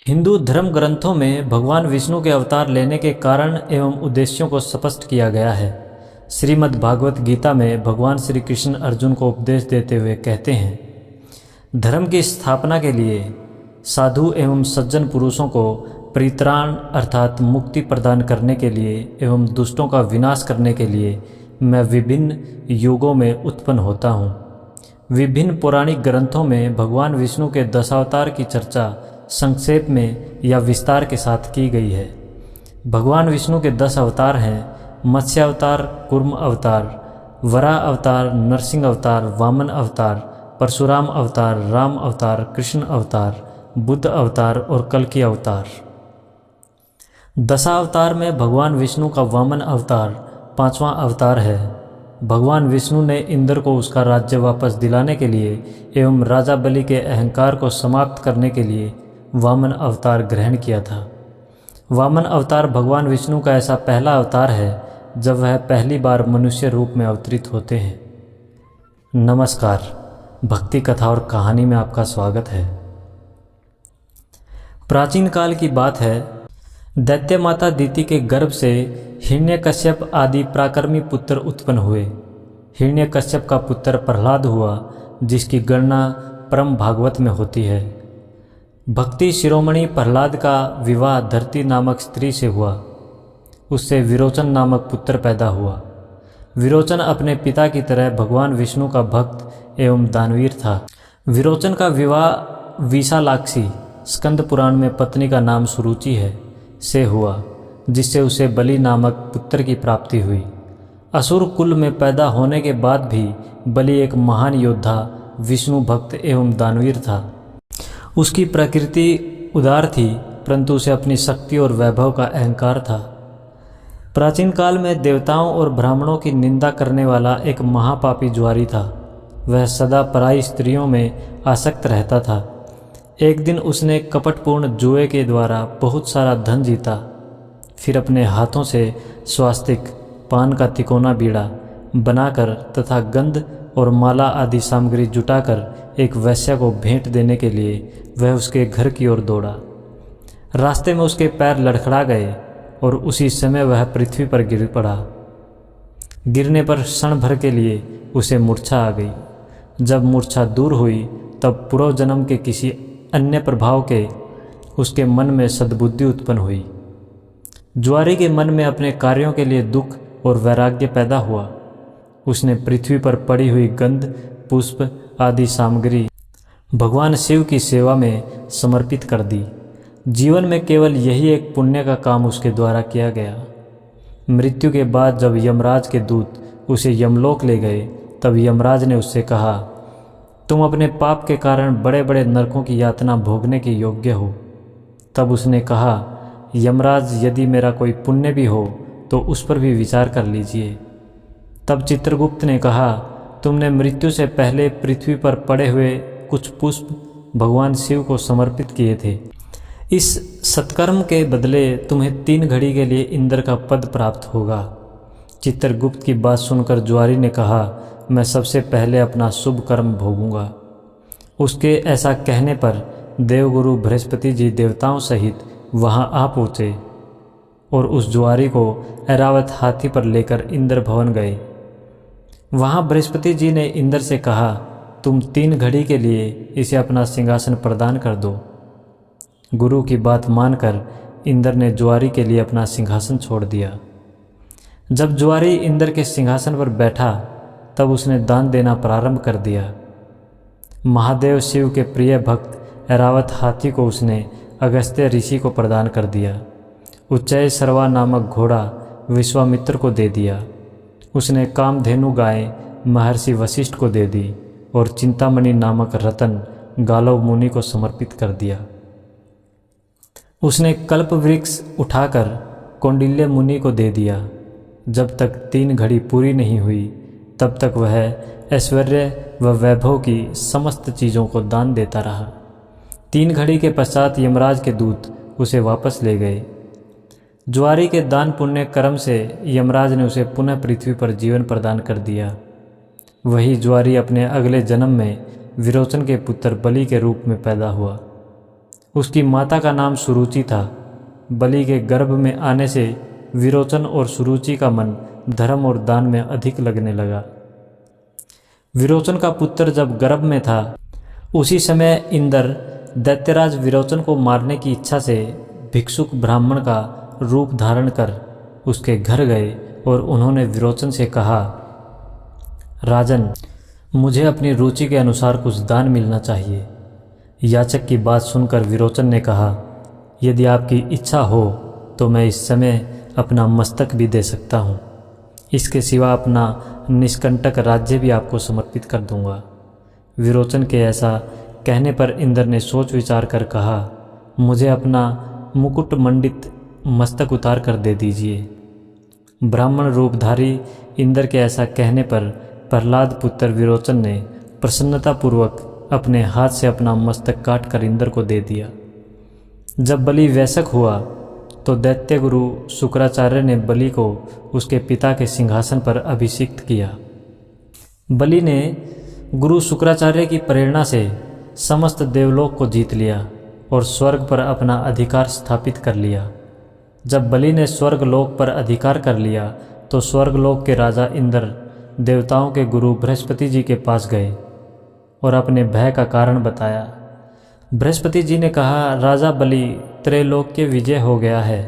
हिंदू धर्म ग्रंथों में भगवान विष्णु के अवतार लेने के कारण एवं उद्देश्यों को स्पष्ट किया गया है। श्रीमद् भागवत गीता में भगवान श्री कृष्ण अर्जुन को उपदेश देते हुए कहते हैं, धर्म की स्थापना के लिए साधु एवं सज्जन पुरुषों को परित्राण अर्थात मुक्ति प्रदान करने के लिए एवं दुष्टों का विनाश करने के लिए मैं विभिन्न युगों में उत्पन्न होता हूँ। विभिन्न पौराणिक ग्रंथों में भगवान विष्णु के दशावतार की चर्चा संक्षेप में या विस्तार के साथ की गई है। भगवान विष्णु के 10 अवतार हैं, मत्स्य अवतार, कूर्म अवतार, वराह अवतार, नरसिंह अवतार, वामन अवतार, परशुराम अवतार, राम अवतार, कृष्ण अवतार, बुद्ध अवतार और कल्कि अवतार। दशावतार में भगवान विष्णु का वामन अवतार 5वां अवतार है। भगवान विष्णु ने इंद्र को उसका राज्य वापस दिलाने के लिए एवं राजा बलि के अहंकार को समाप्त करने के लिए वामन अवतार ग्रहण किया था। वामन अवतार भगवान विष्णु का ऐसा पहला अवतार है जब वह पहली बार मनुष्य रूप में अवतरित होते हैं। नमस्कार, भक्ति कथा और कहानी में आपका स्वागत है। प्राचीन काल की बात है, दैत्य माता दिति के गर्भ से हिरण्यकश्यप आदि पराक्रमी पुत्र उत्पन्न हुए। हिरण्यकश्यप का पुत्र प्रहलाद हुआ, जिसकी गणना परम भागवत में होती है। भक्ति शिरोमणि प्रहलाद का विवाह धरती नामक स्त्री से हुआ। उससे विरोचन नामक पुत्र पैदा हुआ। विरोचन अपने पिता की तरह भगवान विष्णु का भक्त एवं दानवीर था। विरोचन का विवाह विशालाक्षी, स्कंद पुराण में पत्नी का नाम सुरुचि है, से हुआ, जिससे उसे बलि नामक पुत्र की प्राप्ति हुई। असुर कुल में पैदा होने के बाद भी बलि एक महान योद्धा, विष्णु भक्त एवं दानवीर था। उसकी प्रकृति उदार थी, परंतु उसे अपनी शक्ति और वैभव का अहंकार था। प्राचीन काल में देवताओं और ब्राह्मणों की निंदा करने वाला एक महापापी जुआरी था। वह सदा पराई स्त्रियों में आसक्त रहता था। एक दिन उसने कपटपूर्ण जुए के द्वारा बहुत सारा धन जीता। फिर अपने हाथों से स्वास्तिक, पान का तिकोना बीड़ा बनाकर तथा गंध और माला आदि सामग्री जुटाकर एक वैश्य को भेंट देने के लिए वह उसके घर की ओर दौड़ा। रास्ते में उसके पैर लड़खड़ा गए और उसी समय वह पृथ्वी पर गिर पड़ा। गिरने पर क्षण भर के लिए उसे मूर्छा आ गई। जब मूर्छा दूर हुई तब पूर्व जन्म के किसी अन्य प्रभाव के उसके मन में सद्बुद्धि उत्पन्न हुई। जुआरी के मन में अपने कार्यों के लिए दुख और वैराग्य पैदा हुआ। उसने पृथ्वी पर पड़ी हुई गंध, पुष्प आदि सामग्री भगवान शिव की सेवा में समर्पित कर दी। जीवन में केवल यही एक पुण्य का काम उसके द्वारा किया गया। मृत्यु के बाद जब यमराज के दूत उसे यमलोक ले गए, तब यमराज ने उससे कहा, तुम अपने पाप के कारण बड़े बड़े नरकों की यातना भोगने के योग्य हो। तब उसने कहा, यमराज, यदि मेरा कोई पुण्य भी हो तो उस पर भी विचार कर लीजिए। तब चित्रगुप्त ने कहा, तुमने मृत्यु से पहले पृथ्वी पर पड़े हुए कुछ पुष्प भगवान शिव को समर्पित किए थे। इस सत्कर्म के बदले तुम्हें 3 घड़ी के लिए इंद्र का पद प्राप्त होगा। चित्रगुप्त की बात सुनकर जुआरी ने कहा, मैं सबसे पहले अपना शुभ कर्म भोगूंगा। उसके ऐसा कहने पर देवगुरु बृहस्पति जी देवताओं सहित वहां आ पहुँचे और उस जुआरी को ऐरावत हाथी पर लेकर इंद्र भवन गए। वहां बृहस्पति जी ने इंद्र से कहा, तुम 3 घड़ी के लिए इसे अपना सिंहासन प्रदान कर दो। गुरु की बात मानकर इंद्र ने जुआरी के लिए अपना सिंहासन छोड़ दिया। जब जुआरी इंद्र के सिंहासन पर बैठा तब उसने दान देना प्रारंभ कर दिया। महादेव शिव के प्रिय भक्त ऐरावत हाथी को उसने अगस्त्य ऋषि को प्रदान कर दिया। उच्चय सर्वा नामक घोड़ा विश्वामित्र को दे दिया। उसने कामधेनु गाय महर्षि वशिष्ठ को दे दी और चिंतामणि नामक रतन गालव मुनि को समर्पित कर दिया। उसने कल्प वृक्ष उठाकर कौंडिल्य मुनि को दे दिया। जब तक 3 घड़ी पूरी नहीं हुई तब तक वह ऐश्वर्य व वैभव की समस्त चीज़ों को दान देता रहा। 3 घड़ी के पश्चात यमराज के दूत उसे वापस ले गए। जुआरी के दान पुण्य कर्म से यमराज ने उसे पुनः पृथ्वी पर जीवन प्रदान कर दिया। वही जुआरी अपने अगले जन्म में विरोचन के पुत्र बलि के रूप में पैदा हुआ। उसकी माता का नाम सुरुचि था। बलि के गर्भ में आने से विरोचन और सुरुचि का मन धर्म और दान में अधिक लगने लगा। विरोचन का पुत्र जब गर्भ में था, उसी समय इंद्र दैत्यराज विरोचन को मारने की इच्छा से भिक्षुक ब्राह्मण का रूप धारण कर उसके घर गए और उन्होंने विरोचन से कहा, राजन, मुझे अपनी रुचि के अनुसार कुछ दान मिलना चाहिए। याचक की बात सुनकर विरोचन ने कहा, यदि आपकी इच्छा हो तो मैं इस समय अपना मस्तक भी दे सकता हूँ। इसके सिवा अपना निष्कंटक राज्य भी आपको समर्पित कर दूंगा। विरोचन के ऐसा कहने पर इंद्र ने सोच विचार कर कहा, मुझे अपना मुकुट मंडित मस्तक उतार कर दे दीजिए। ब्राह्मण रूपधारी इंद्र के ऐसा कहने पर प्रहलाद पुत्र विरोचन ने प्रसन्नतापूर्वक अपने हाथ से अपना मस्तक काट कर इंद्र को दे दिया। जब बलि वयस्क हुआ तो दैत्य गुरु शुक्राचार्य ने बलि को उसके पिता के सिंहासन पर अभिषिक्त किया। बलि ने गुरु शुक्राचार्य की प्रेरणा से समस्त देवलोक को जीत लिया और स्वर्ग पर अपना अधिकार स्थापित कर लिया। जब बलि ने स्वर्गलोक पर अधिकार कर लिया तो स्वर्गलोक के राजा इंद्र देवताओं के गुरु बृहस्पति जी के पास गए और अपने भय का कारण बताया। बृहस्पति जी ने कहा, राजा बलि त्रैलोक के विजय हो गया है,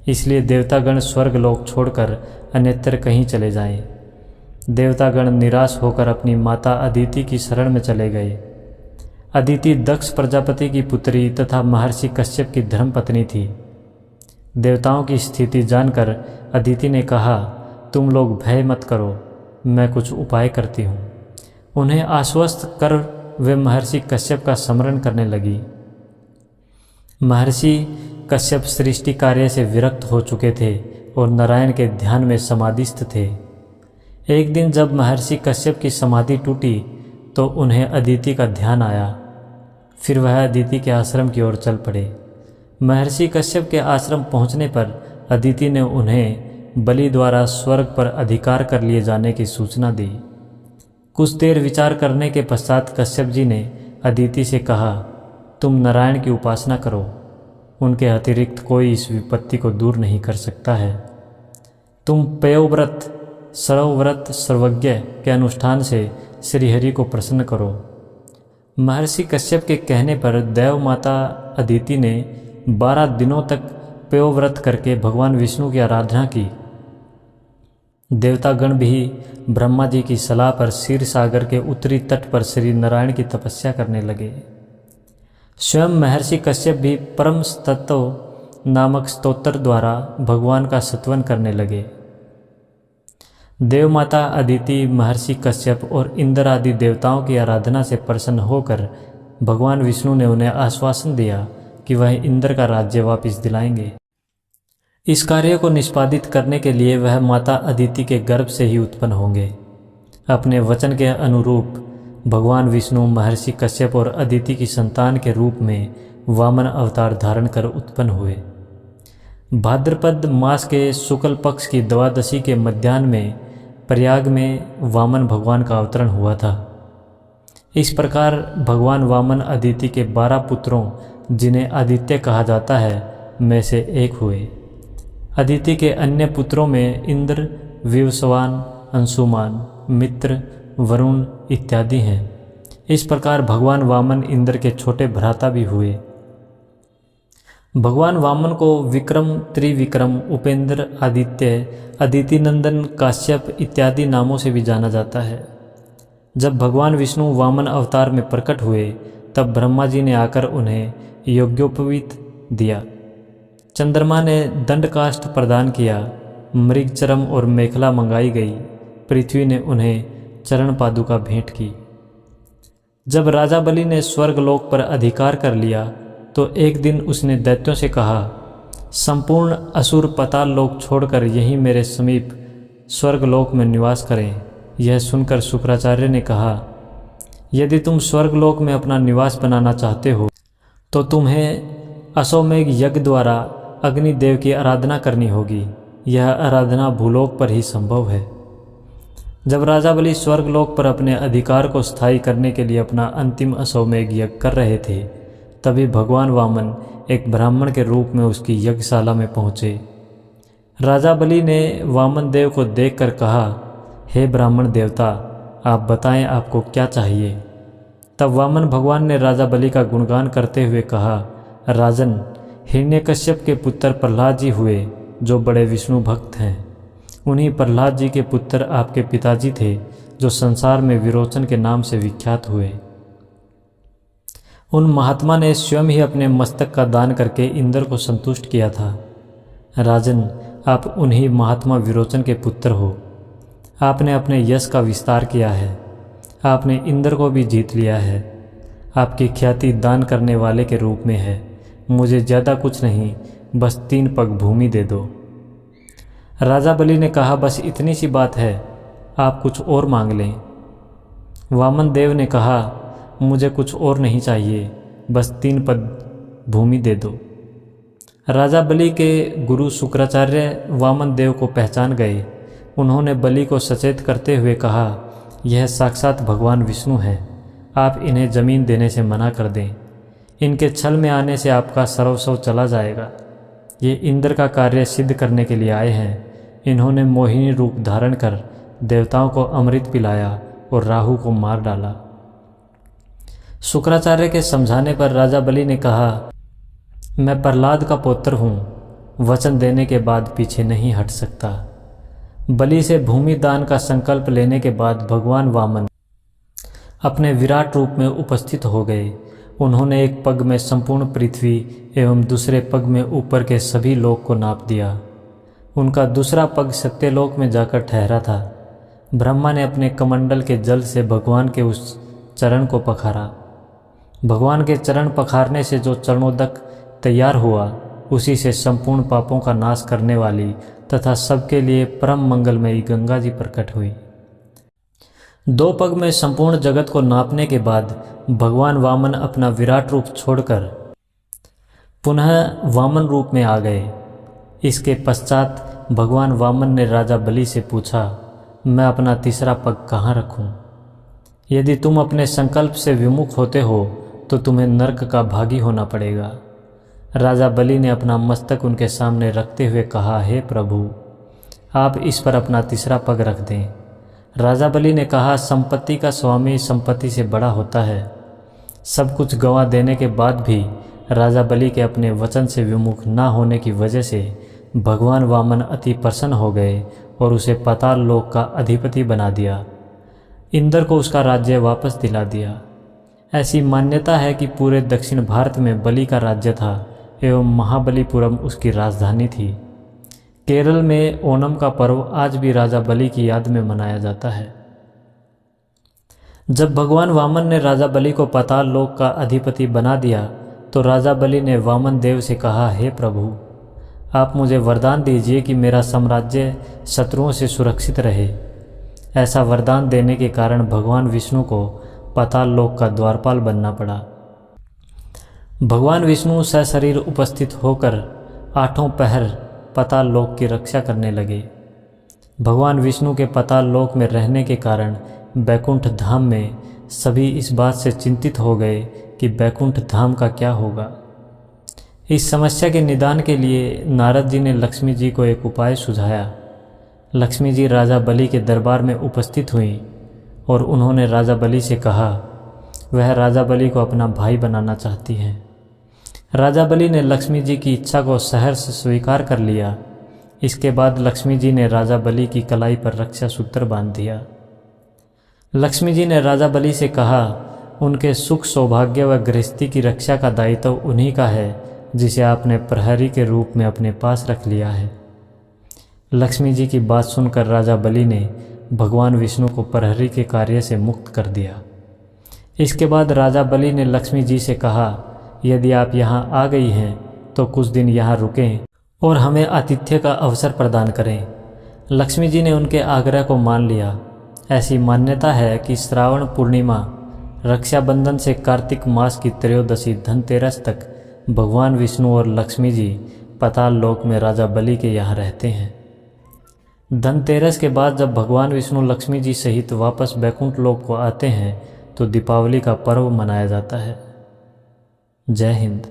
इसलिए देवतागण स्वर्गलोक छोड़कर अन्यत्र कहीं चले जाएं। देवतागण निराश होकर अपनी माता अदिति की शरण में चले गए। अदिति दक्ष प्रजापति की पुत्री तथा महर्षि कश्यप की धर्मपत्नी थी। देवताओं की स्थिति जानकर अदिति ने कहा, तुम लोग भय मत करो, मैं कुछ उपाय करती हूँ। उन्हें आश्वस्त कर वे महर्षि कश्यप का स्मरण करने लगी। महर्षि कश्यप सृष्टि कार्य से विरक्त हो चुके थे और नारायण के ध्यान में समाधिस्थ थे। एक दिन जब महर्षि कश्यप की समाधि टूटी तो उन्हें अदिति का ध्यान आया। फिर वह अदिति के आश्रम की ओर चल पड़े। महर्षि कश्यप के आश्रम पहुंचने पर अदिति ने उन्हें बलि द्वारा स्वर्ग पर अधिकार कर लिए जाने की सूचना दी। कुछ देर विचार करने के पश्चात कश्यप जी ने अदिति से कहा, तुम नारायण की उपासना करो, उनके अतिरिक्त कोई इस विपत्ति को दूर नहीं कर सकता है। तुम पयोव्रत, सर्वव्रत, सर्वज्ञ के अनुष्ठान से श्रीहरि को प्रसन्न करो। महर्षि कश्यप के कहने पर देव माता अदिति ने 12 दिनों तक पयोव्रत करके भगवान विष्णु की आराधना की। देवतागण भी ब्रह्मा जी की सलाह पर क्षीर सागर के उत्तरी तट पर श्री नारायण की तपस्या करने लगे। स्वयं महर्षि कश्यप भी परम तत्व नामक स्तोत्र द्वारा भगवान का स्तवन करने लगे। देवमाता अदिति, महर्षि कश्यप और इंद्र आदि देवताओं की आराधना से प्रसन्न होकर भगवान विष्णु ने उन्हें आश्वासन दिया कि वह इंद्र का राज्य वापस दिलाएंगे। इस कार्य को निष्पादित करने के लिए वह माता अदिति के गर्भ से ही उत्पन्न होंगे। अपने वचन के अनुरूप भगवान विष्णु महर्षि कश्यप और अदिति की संतान के रूप में वामन अवतार धारण कर उत्पन्न हुए। भाद्रपद मास के शुक्ल पक्ष की द्वादशी के मध्याह्न में प्रयाग में वामन भगवान का अवतरण हुआ था। इस प्रकार भगवान वामन अदिति के 12 पुत्रों, जिन्हें आदित्य कहा जाता है, में से एक हुए। अदिति के अन्य पुत्रों में इंद्र, विवस्वान, अंशुमान, मित्र, वरुण इत्यादि हैं। इस प्रकार भगवान वामन इंद्र के छोटे भ्राता भी हुए। भगवान वामन को विक्रम, त्रिविक्रम, उपेंद्र, आदित्य, अदिति नंदन, काश्यप इत्यादि नामों से भी जाना जाता है। जब भगवान विष्णु वामन अवतार में प्रकट हुए तब ब्रह्मा जी ने आकर उन्हें यज्ञोपवीत दिया। चंद्रमा ने दंडकाष्ठ प्रदान किया, मृगचरम और मेखला मंगाई गई। पृथ्वी ने उन्हें चरण पादुका भेंट की। जब राजा बलि ने स्वर्गलोक पर अधिकार कर लिया तो एक दिन उसने दैत्यों से कहा, संपूर्ण असुर पाताल लोक छोड़कर यहीं मेरे समीप स्वर्गलोक में निवास करें। यह सुनकर शुक्राचार्य ने कहा, यदि तुम स्वर्गलोक में अपना निवास बनाना चाहते हो तो तुम्हें अश्वमेघ यज्ञ द्वारा अग्निदेव की आराधना करनी होगी। यह आराधना भूलोक पर ही संभव है। जब राजा बलि स्वर्गलोक पर अपने अधिकार को स्थायी करने के लिए अपना अंतिम अश्वमेघ यज्ञ कर रहे थे तभी भगवान वामन एक ब्राह्मण के रूप में उसकी यज्ञशाला में पहुँचे। राजा बलि ने वामन देव को देखकर कहा, हे ब्राह्मण देवता, आप बताएं आपको क्या चाहिए। तब वामन भगवान ने राजा बलि का गुणगान करते हुए कहा, राजन, हिरण्यकश्यप के पुत्र प्रहलाद जी हुए जो बड़े विष्णु भक्त हैं। उन्हीं प्रहलाद जी के पुत्र आपके पिताजी थे जो संसार में विरोचन के नाम से विख्यात हुए। उन महात्मा ने स्वयं ही अपने मस्तक का दान करके इंद्र को संतुष्ट किया था। राजन, आप उन्हीं महात्मा विरोचन के पुत्र हो। आपने अपने यश का विस्तार किया है। आपने इंद्र को भी जीत लिया है। आपकी ख्याति दान करने वाले के रूप में है। मुझे ज़्यादा कुछ नहीं, बस 3 पग भूमि दे दो। राजा बलि ने कहा, बस इतनी सी बात है, आप कुछ और मांग लें। वामन देव ने कहा, मुझे कुछ और नहीं चाहिए, बस 3 पग भूमि दे दो। राजा बलि के गुरु शुक्राचार्य वामन देव को पहचान गए। उन्होंने बलि को सचेत करते हुए कहा, यह साक्षात भगवान विष्णु हैं। आप इन्हें जमीन देने से मना कर दें। इनके छल में आने से आपका सर्वस्व चला जाएगा। ये इंद्र का कार्य सिद्ध करने के लिए आए हैं। इन्होंने मोहिनी रूप धारण कर देवताओं को अमृत पिलाया और राहु को मार डाला। शुक्राचार्य के समझाने पर राजा बलि ने कहा, मैं प्रहलाद का पुत्र हूँ, वचन देने के बाद पीछे नहीं हट सकता। बलि से भूमि दान का संकल्प लेने के बाद भगवान वामन अपने विराट रूप में उपस्थित हो गए। उन्होंने एक पग में संपूर्ण पृथ्वी एवं दूसरे पग में ऊपर के सभी लोक को नाप दिया। उनका दूसरा पग सत्यलोक में जाकर ठहरा था। ब्रह्मा ने अपने कमंडल के जल से भगवान के उस चरण को पखारा। भगवान के चरण पखारने से जो चरणोदक तैयार हुआ, उसी से संपूर्ण पापों का नाश करने वाली तथा सबके लिए परम मंगलमयी गंगा जी प्रकट हुई। 2 पग में संपूर्ण जगत को नापने के बाद भगवान वामन अपना विराट रूप छोड़कर पुनः वामन रूप में आ गए। इसके पश्चात भगवान वामन ने राजा बलि से पूछा, मैं अपना तीसरा पग कहाँ रखूं? यदि तुम अपने संकल्प से विमुख होते हो तो तुम्हें नरक का भागी होना पड़ेगा। राजा बलि ने अपना मस्तक उनके सामने रखते हुए कहा, हे प्रभु, आप इस पर अपना तीसरा पग रख दें। राजा बलि ने कहा, संपत्ति का स्वामी संपत्ति से बड़ा होता है। सब कुछ गंवा देने के बाद भी राजा बलि के अपने वचन से विमुख न होने की वजह से भगवान वामन अति प्रसन्न हो गए और उसे पाताल लोक का अधिपति बना दिया। इंद्र को उसका राज्य वापस दिला दिया। ऐसी मान्यता है कि पूरे दक्षिण भारत में बलि का राज्य था एवं महाबलीपुरम उसकी राजधानी थी। केरल में ओणम का पर्व आज भी राजा बलि की याद में मनाया जाता है। जब भगवान वामन ने राजा बलि को पाताल लोक का अधिपति बना दिया तो राजा बलि ने वामन देव से कहा, हे प्रभु, आप मुझे वरदान दीजिए कि मेरा साम्राज्य शत्रुओं से सुरक्षित रहे। ऐसा वरदान देने के कारण भगवान विष्णु को पाताल लोक का द्वारपाल बनना पड़ा। भगवान विष्णु सशरीर उपस्थित होकर 8 पहर पाताल लोक की रक्षा करने लगे। भगवान विष्णु के पाताल लोक में रहने के कारण बैकुंठ धाम में सभी इस बात से चिंतित हो गए कि बैकुंठ धाम का क्या होगा। इस समस्या के निदान के लिए नारद जी ने लक्ष्मी जी को एक उपाय सुझाया। लक्ष्मी जी राजा बलि के दरबार में उपस्थित हुईं और उन्होंने राजा बलि से कहा, वह राजा बलि को अपना भाई बनाना चाहती हैं। राजा बलि ने लक्ष्मी जी की इच्छा को सहर्ष स्वीकार कर लिया। इसके बाद लक्ष्मी जी ने राजा बलि की कलाई पर रक्षा सूत्र बांध दिया। लक्ष्मी जी ने राजा बलि से कहा, उनके सुख सौभाग्य व गृहस्थी की रक्षा का दायित्व उन्हीं का है जिसे आपने प्रहरी के रूप में अपने पास रख लिया है। लक्ष्मी जी की बात सुनकर राजा बलि ने भगवान विष्णु को प्रहरी के कार्य से मुक्त कर दिया। इसके बाद राजा बलि ने लक्ष्मी जी से कहा, यदि आप यहाँ आ गई हैं तो कुछ दिन यहाँ रुकें और हमें आतिथ्य का अवसर प्रदान करें। लक्ष्मी जी ने उनके आग्रह को मान लिया। ऐसी मान्यता है कि श्रावण पूर्णिमा, रक्षाबंधन से कार्तिक मास की त्रयोदशी धनतेरस तक भगवान विष्णु और लक्ष्मी जी पाताल लोक में राजा बलि के यहाँ रहते हैं। धनतेरस के बाद जब भगवान विष्णु लक्ष्मी जी सहित वापस बैकुंठ लोक को आते हैं तो दीपावली का पर्व मनाया जाता है। जय हिंद।